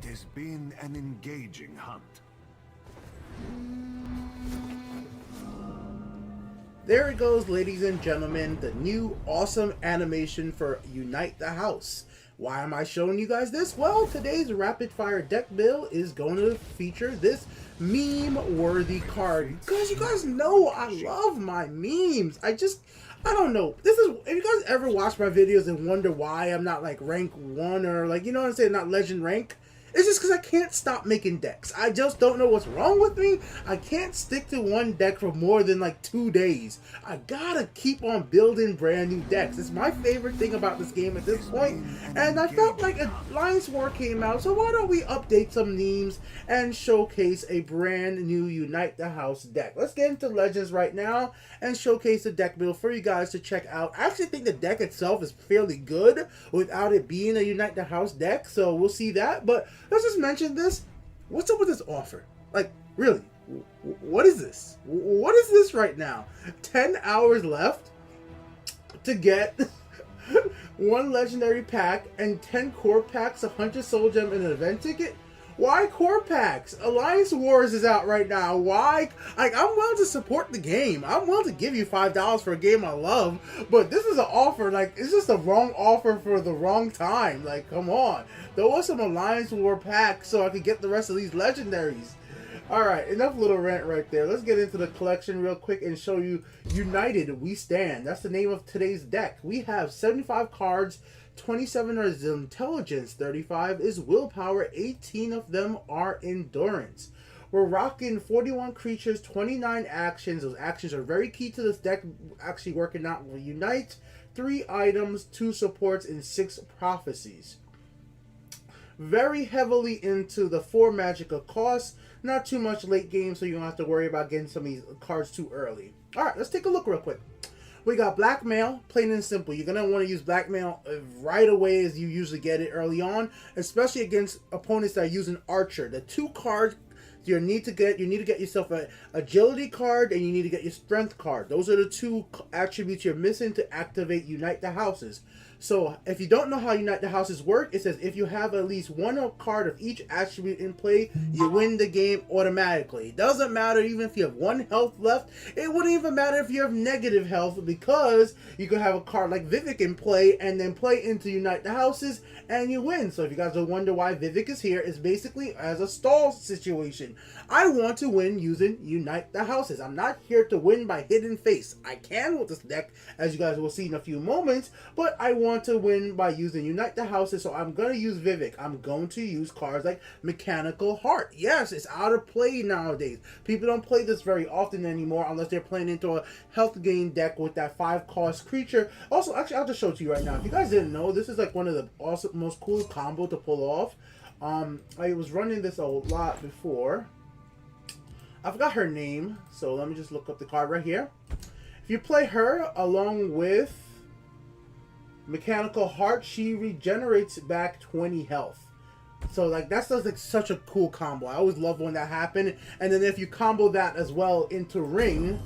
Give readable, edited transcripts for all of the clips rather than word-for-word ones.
has been an engaging hunt. There it goes, ladies and gentlemen, the new awesome animation for Unite the House. Why am I showing you guys this? Well, today's rapid fire deck build is going to feature this meme-worthy card. Because you guys know I love my memes. I don't know. This is, if you guys ever watch my videos and wonder why I'm not like rank 1 or like, you know what I'm saying, not legend rank, it's just because I can't stop making decks. I just don't know what's wrong with me. I can't stick to one deck for more than like 2 days. I gotta keep on building brand new decks. It's my favorite thing about this game at this point. And I felt like Alliance War came out, so why don't we update some memes and showcase a brand new Unite the House deck. Let's get into Legends right now and showcase the deck build for you guys to check out. I actually think the deck itself is fairly good without it being a Unite the House deck, so we'll see that. But let's just mention this. What's up with this offer? Like, really? What is this? What is this right now? 10 hours left to get one legendary pack and 10 core packs, 100 soul gem, and an event ticket? Why core packs? Alliance Wars is out right now. Why? Like, I'm willing to support the game. I'm willing to give you $5 for a game I love, but this is an offer. Like, it's just a wrong offer for the wrong time. Like, come on. Throw us some Alliance War packs so I can get the rest of these legendaries. Alright, enough little rant right there. Let's get into the collection real quick and show you United We Stand. That's the name of today's deck. We have 75 cards, 27 is intelligence, 35 is willpower, 18 of them are endurance. We're rocking 41 creatures, 29 actions. Those actions are very key to this deck actually working out with Unite. 3 items, 2 supports, and 6 prophecies. Very heavily into the 4 magical costs. Not too much late game, so you don't have to worry about getting some of these cards too early. Alright, let's take a look real quick. We got Blackmail, plain and simple. You're going to want to use Blackmail right away as you usually get it early on, especially against opponents that are using Archer. The 2 cards you need to get yourself an agility card and you need to get your strength card. Those are the 2 attributes you're missing to activate Unite the Houses. So if you don't know how Unite the Houses work, it says if you have at least 1 card of each attribute in play, you win the game automatically. It doesn't matter even if you have 1 health left. It wouldn't even matter if you have negative health, because you could have a card like Vivek in play and then play into Unite the Houses and you win. So if you guys don't wonder why Vivek is here, it's basically as a stall situation. I want to win using Unite the Houses. I'm not here to win by hidden face. I can with this deck, as you guys will see in a few moments, but I want to win by using Unite the Houses, so I'm going to use Vivek. I'm going to use cards like Mechanical Heart. Yes, it's out of play nowadays. People don't play this very often anymore unless they're playing into a health gain deck with that 5-cost creature. Also, actually, I'll just show it to you right now. If you guys didn't know, this is like one of the awesome, most cool combo to pull off. I was running this a lot before. I forgot her name, so let me just look up the card right here. If you play her along with Mechanical Heart, she regenerates back 20 health. So like that's like such a cool combo. I always love when that happened. And then if you combo that as well into Ring,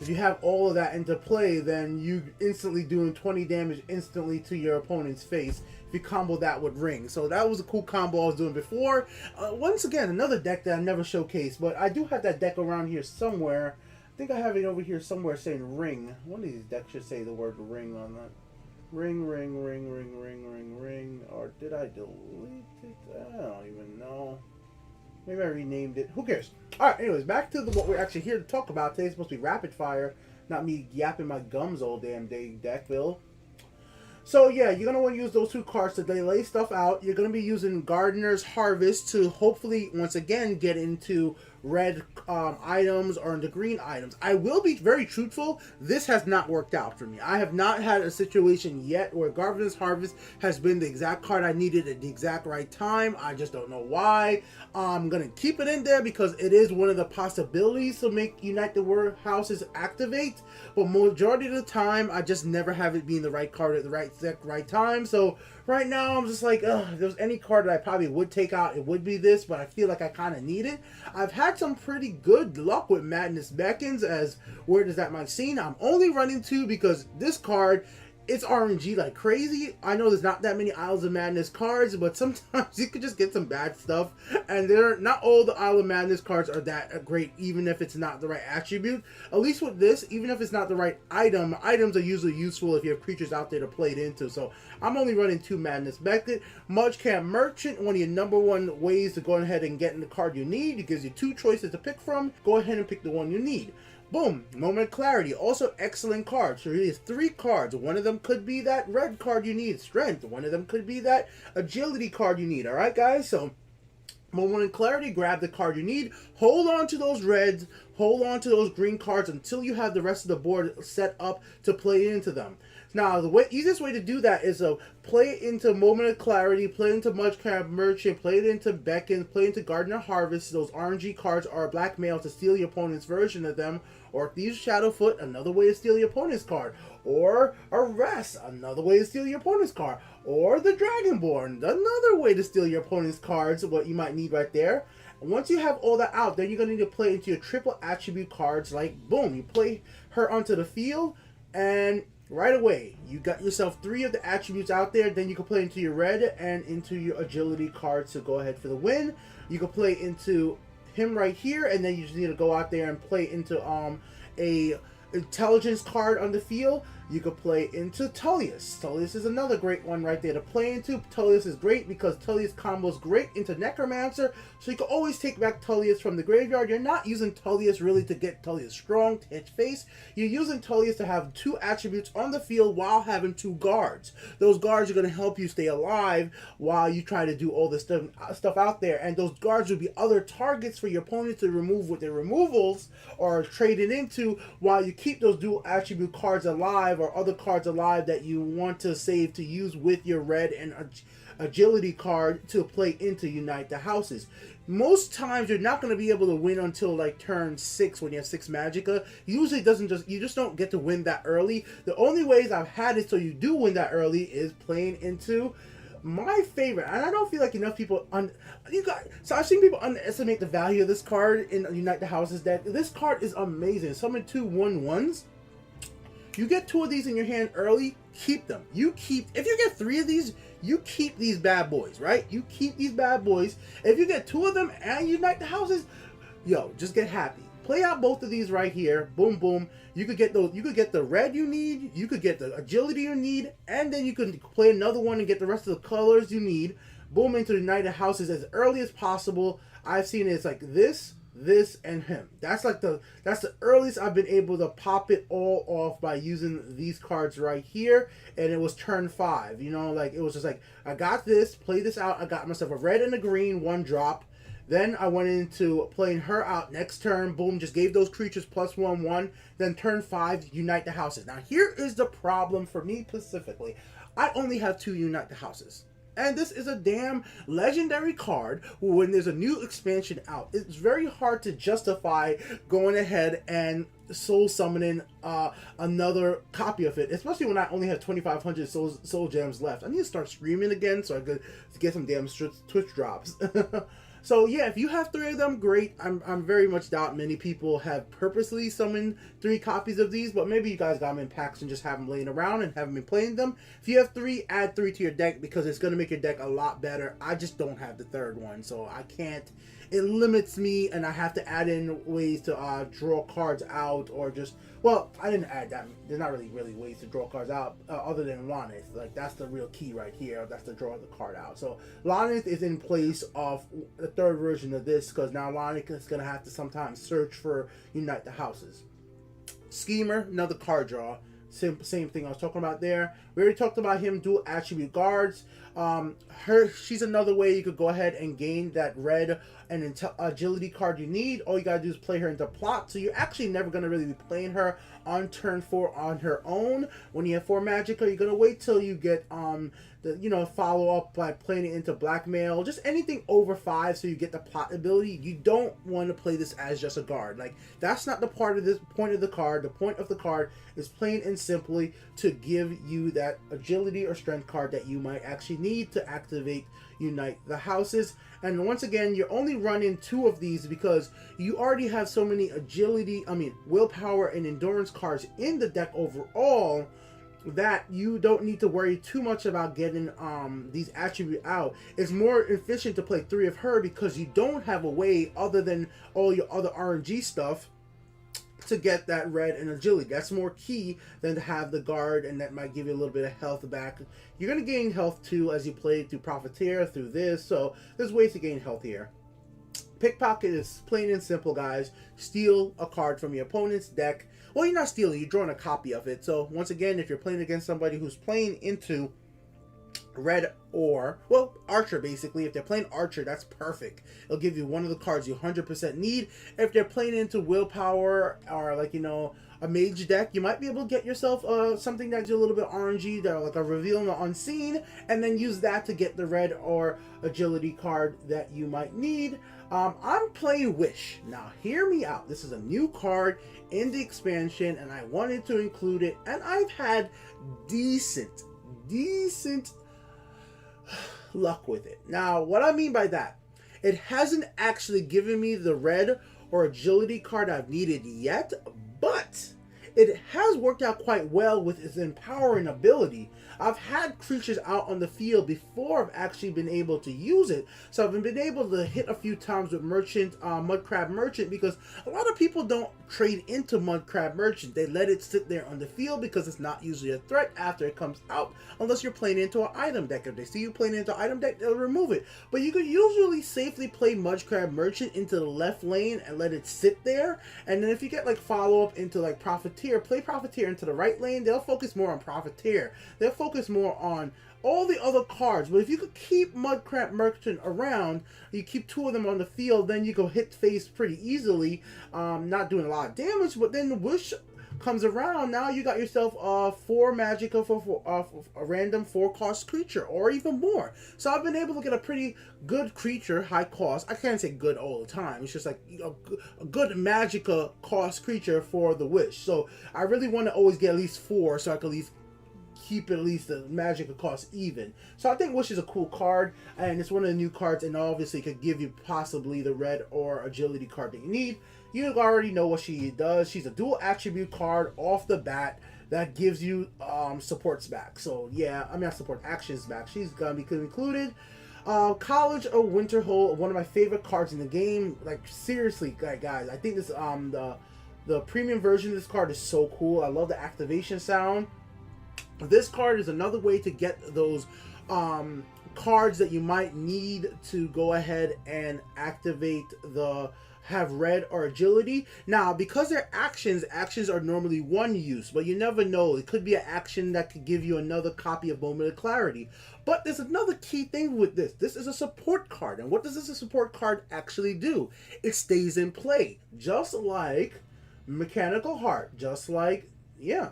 if you have all of that into play, then you instantly doing 20 damage instantly to your opponent's face if you combo that with Ring. So that was a cool combo I was doing before. Once again, another deck that I never showcased, but I do have that deck around here somewhere. I think I have it over here somewhere saying Ring. One of these decks should say the word Ring on that. Ring, ring, ring, ring, ring, ring, ring. Or did I delete it? I don't even know. Maybe I renamed it. Who cares? Alright, anyways, back to what we're actually here to talk about. Today's supposed to be rapid fire, not me yapping my gums all damn day deck build. So yeah, you're going to want to use those 2 cards to lay stuff out. You're going to be using Gardener's Harvest to hopefully, once again, get into red items or into green items. I will be very truthful, this has not worked out for me. I have not had a situation yet where Gardener's Harvest has been the exact card I needed at the exact right time. I just don't know why. I'm going to keep it in there because it is one of the possibilities to make Unite the War Houses activate, but majority of the time I just never have it being the right card at the right time. So right now I'm just like, if there's any card that I probably would take out, it would be this, but I feel like I kind of need it. I've had some pretty good luck with Madness Beckons, as weird as that might seem. I'm only running 2 because this card it's RNG like crazy. I know there's not that many Isles of Madness cards, but sometimes you could just get some bad stuff. And not all the Isle of Madness cards are that great, even if it's not the right attribute. At least with this, even if it's not the right item, items are usually useful if you have creatures out there to play it into. So I'm only running 2 Madness Beckett. Mudge Camp Merchant, one of your #1 ways to go ahead and get in the card you need. It gives you 2 choices to pick from. Go ahead and pick the one you need. Boom, Moment of Clarity, also excellent card. So really it's 3 cards. One of them could be that red card you need, Strength. One of them could be that Agility card you need, alright guys? So, Moment of Clarity, grab the card you need, hold on to those reds, hold on to those green cards until you have the rest of the board set up to play into them. Now, the easiest way to do that is to play it into Moment of Clarity, play it into Mudge Camp Merchant, play it into Beckon, play it into Gardener Harvest. Those RNG cards are blackmail to steal your opponent's version of them. Or Thieves Shadowfoot, another way to steal your opponent's card. Or Arrest, another way to steal your opponent's card. Or the Dragonborn, another way to steal your opponent's cards, what you might need right there. And once you have all that out, then you're going to need to play into your triple attribute cards. Like, boom, you play her onto the field, and right away, you got yourself 3 of the attributes out there. Then you can play into your red and into your agility cards to go ahead for the win. You can play into him right here, and then you just need to go out there and play into a intelligence card on the field. You could play into Tullius. Tullius is another great one right there to play into. Tullius is great because Tullius combos great into Necromancer, so you can always take back Tullius from the graveyard. You're not using Tullius really to get Tullius strong, to hit face. You're using Tullius to have 2 attributes on the field while having 2 guards. Those guards are going to help you stay alive while you try to do all this stuff out there, and those guards will be other targets for your opponent to remove with their removals or trade it into while you keep those dual attribute cards alive, or other cards alive that you want to save to use with your red and agility card to play into Unite the Houses. Most times you're not going to be able to win until like turn 6 when you have 6 Magicka. Usually you just don't get to win that early. The only ways I've had it so you do win that early is playing into my favorite, and I don't feel like enough people so I've seen people underestimate the value of this card in Unite the Houses deck. This card is amazing. Summon 2 1/1s. You get 2 of these in your hand early, keep them. If you get 3 of these, you keep these bad boys, right? You keep these bad boys. If you get 2 of them and Unite the Houses, yo, just get happy. Play out both of these right here. Boom, boom. You could get those. You could get the red you need. You could get the agility you need, and then you could play another one and get the rest of the colors you need. Boom, into the United Houses as early as possible. I've seen it's like this, and him. That's the earliest I've been able to pop it all off by using these cards right here. And it was turn 5. You know, like it was just like I got this, play this out. I got myself a red and a green 1-drop. Then I went into playing her out next turn. Boom, just gave those creatures +1/1. Then turn 5, Unite the Houses. Now here is the problem for me specifically. I only have 2 Unite the Houses. And this is a damn legendary card when there's a new expansion out. It's very hard to justify going ahead and soul summoning another copy of it, especially when I only have 2,500 soul gems left. I need to start streaming again so I could get some damn Twitch drops. So yeah, if you have 3 of them, great. I'm very much doubt many people have purposely summoned 3 copies of these, but maybe you guys got them in packs and just have them laying around and haven't been playing them. If you have 3, add 3 to your deck because it's going to make your deck a lot better. I just don't have the 3rd one, so I can't. It limits me, and I have to add in ways to draw cards out, or just, well, I didn't add that. There's not really ways to draw cards out other than Wanis. Like, that's the real key right here. That's to draw the card out. So Wanis is in place of the 3rd version of this, because now Wanis is going to have to sometimes search for Unite the Houses. Schemer, another card draw. Same thing I was talking about there. We already talked about him, dual attribute guards. She's another way you could go ahead and gain that red and agility card you need. All you gotta do is play her into plot. So you're actually never gonna really be playing her on turn 4 on her own. When you have 4 Magicka, you're gonna wait till you get follow up by playing it into blackmail, just anything over 5 so you get the plot ability. You don't want to play this as just a guard. Like, that's not the point of the card. The point of the card is plain and simply to give you that agility or strength card that you might actually need to activate Unite the Houses. And once again, you're only running 2 of these because you already have so many willpower and endurance cards in the deck overall that you don't need to worry too much about getting these attributes out. It's more efficient to play 3 of her because you don't have a way other than all your other RNG stuff to get that red and agility. That's more key than to have the guard, and that might give you a little bit of health back. You're going to gain health too as you play through Profiteer, through this, so there's ways to gain health here. Pickpocket is plain and simple, guys. Steal a card from your opponent's deck. Well, you're not stealing, you're drawing a copy of it. So once again, if you're playing against somebody who's playing into red or, well, Archer basically. If they're playing Archer, that's perfect. It'll give you one of the cards you 100% need. If they're playing into Willpower or, like, you know, a mage deck, you might be able to get yourself something that's a little bit RNG, that are like a Reveal in the Unseen, and then use that to get the red or agility card that you might need. I'm playing Wish. Now, hear me out. This is a new card in the expansion, and I wanted to include it, and I've had decent luck with it. Now, what I mean by that, it hasn't actually given me the red or agility card I've needed yet, but it has worked out quite well with its empowering ability. I've had creatures out on the field before I've actually been able to use it, so I've been able to hit a few times with Mudcrab Merchant, because a lot of people don't trade into Mudcrab Merchant. They let it sit there on the field because it's not usually a threat after it comes out, unless you're playing into an item deck. If they see you playing into an item deck, they'll remove it. But you could usually safely play Mudcrab Merchant into the left lane and let it sit there, and then if you get like follow-up into like Profiteer, play Profiteer into the right lane. They'll focus more on Profiteer. They'll focus more on all the other cards. But if you could keep Mudcrab Merchant around, you keep 2 of them on the field, then you go hit face pretty easily, not doing a lot of damage. But then the Wish comes around, now you got yourself 4 Magicka for a random 4-cost creature, or even more. So I've been able to get a pretty good creature, high cost. I can't say good all the time. It's just like a good Magicka cost creature for the Wish. So I really want to always get at least 4, so I can at least keep at least the Magicka cost even. So I think Wish is a cool card, and it's one of the new cards, and obviously could give you possibly the red or agility card that you need. You already know what she does. She's a dual attribute card off the bat that gives you supports back. So yeah, I mean, not support, actions back. She's gonna be included. College of Winterhold, one of my favorite cards in the game. Like, seriously, guys, I think this the premium version of this card is so cool. I love the activation sound. This card is another way to get those cards that you might need to go ahead and activate the have red or agility. Now, because they're actions are normally 1 use, but you never know. It could be an action that could give you another copy of Moment of Clarity. But there's another key thing with this. This is a support card. And what does this support card actually do? It stays in play. Just like Mechanical Heart. Just like, yeah,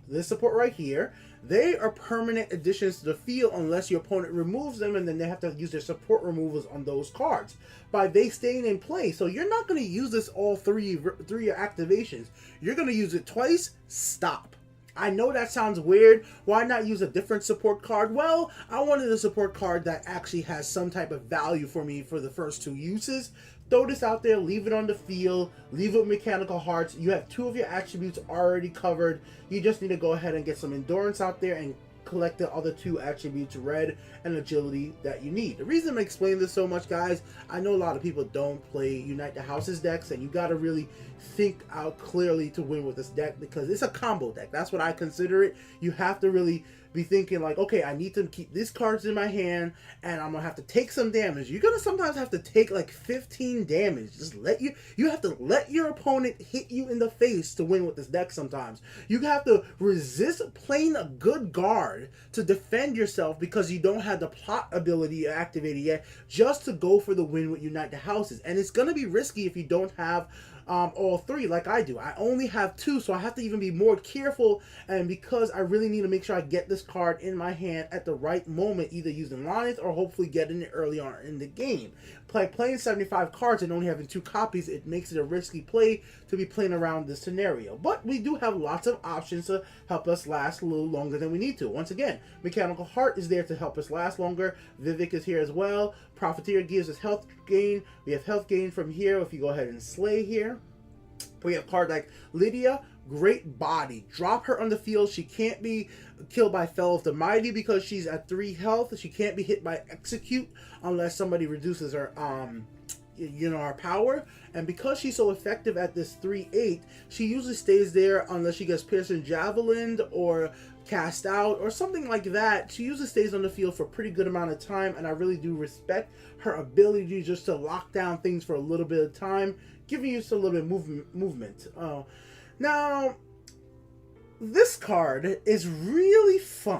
this support right here. They are permanent additions to the field unless your opponent removes them, and then they have to use their support removals on those cards by they staying in play. So you're not going to use this all three activations. You're going to use it twice. Stop. I know that sounds weird. Why not use a different support card? Well, I wanted a support card that actually has some type of value for me for the first 2 uses. Throw this out there, leave it on the field, leave it with Mechanical Hearts. You have 2 of your attributes already covered. You just need to go ahead and get some endurance out there and collect the other 2 attributes, red and agility, that you need. The reason I'm explaining this so much, guys, I know a lot of people don't play Unite the Houses decks, and you got to really think out clearly to win with this deck, because it's a combo deck. That's what I consider it. You have to really be thinking like, okay, I need to keep these cards in my hand, and I'm gonna have to take some damage. You're gonna sometimes have to take like 15 damage. Just you have to let your opponent hit you in the face to win with this deck. Sometimes you have to resist playing a good guard to defend yourself because you don't have the plot ability activated yet, just to go for the win with Unite the Houses. And it's gonna be risky if you don't have all 3 like I do. I only have 2, so I have to even be more careful, and because I really need to make sure I get this card in my hand at the right moment, either using Wanis or hopefully getting it early on in the game. Playing 75 cards and only having 2 copies, it makes it a risky play to be playing around this scenario. But we do have lots of options to help us last a little longer than we need to. Once again, Mechanical Heart is there to help us last longer. Vivek is here as well. Profiteer gives us health gain. We have health gain from here if you go ahead and slay here. We have a card like Lydia, great body. Drop her on the field. She can't be killed by Fell of the Mighty because she's at 3 health. She can't be hit by Execute unless somebody reduces her our power. And because she's so effective at this 3/8, she usually stays there unless she gets Piercing Javelin or cast out or something like that. She usually stays on the field for a pretty good amount of time, and I really do respect her ability just to lock down things for a little bit of time, giving you just a little bit of movement. Now, this card is really fun.